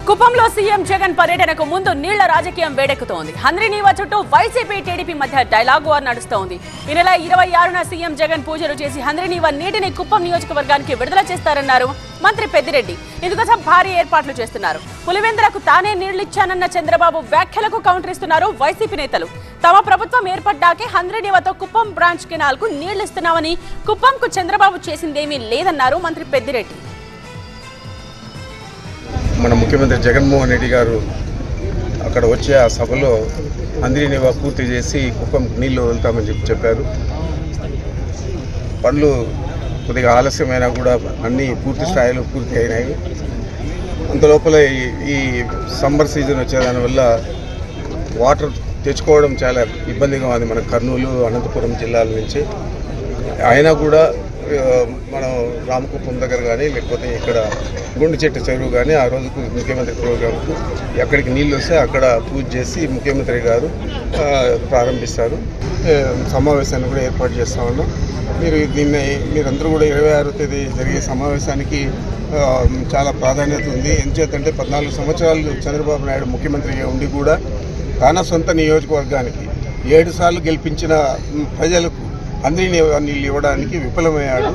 కుప్పంలో సీఎం జగన్ పర్యటనకు ముందు నీళ్ల రాజకీయం వేడెక్కుతోంది. హంద్రీనీవా చుట్టూ వైసీపీ టీడీపీ మధ్య డైలాగ్ వార్ నడుస్తోంది. ఈ నెల 26న సీఎం జగన్ పూజలు చేసి హంద్రీనీవా నీటిని కుప్పం నియోజకవర్గానికి విడుదల చేస్తారన్నారు మంత్రి పెద్దిరెడ్డి. ఇందుకోసం భారీ ఏర్పాట్లు చేస్తున్నారు. పులివెందులకు తానే నీళ్లిచ్చానన్న చంద్రబాబు వ్యాఖ్యలకు కౌంటర్ ఇస్తున్నారు వైసీపీ నేతలు. తమ ప్రభుత్వం ఏర్పడ్డాకే హంద్రీనీవాతో కుప్పం బ్రాంచ్ కెనాల్ కు నీళ్లిస్తున్నామని, కుప్పంకు చంద్రబాబు చేసిందేమీ లేదన్నారు మంత్రి పెద్దిరెడ్డి. మన ముఖ్యమంత్రి జగన్మోహన్ రెడ్డి గారు అక్కడ వచ్చే ఆ సభలో హంద్రీనీవా పూర్తి చేసి కుప్పం నీళ్లు వదులుతామని చెప్పారు. పనులు కొద్దిగా ఆలస్యమైనా కూడా అన్నీ పూర్తి స్థాయిలో పూర్తి అయినాయి. అంతలోపల ఈ సమ్మర్ సీజన్ వచ్చేదానివల్ల వాటర్ తెచ్చుకోవడం చాలా ఇబ్బందిగా ఉంది మన కర్నూలు, అనంతపురం జిల్లాల నుంచి. అయినా కూడా మనం రామకుప్పం దగ్గర కానీ లేకపోతే ఇక్కడ గుండు చెట్టు చెరువు కానీ ఆ రోజుకు ముఖ్యమంత్రి ప్రోగ్రాంకు ఎక్కడికి నీళ్ళు వస్తే అక్కడ పూజ చేసి ముఖ్యమంత్రి గారు ప్రారంభిస్తారు. సమావేశాన్ని కూడా ఏర్పాటు చేస్తూ ఉన్నాం. మీరందరూ కూడా 26వ తేదీ జరిగే సమావేశానికి చాలా ప్రాధాన్యత ఉంది. ఎందుచేతంటే 14 సంవత్సరాలు చంద్రబాబు నాయుడు ముఖ్యమంత్రిగా ఉండి కూడా తన సొంత నియోజకవర్గానికి 7 సార్లు గెలిపించిన ప్రజలకు హంద్రీనీవా నీళ్ళు ఇవ్వడానికి విఫలమయ్యాడు.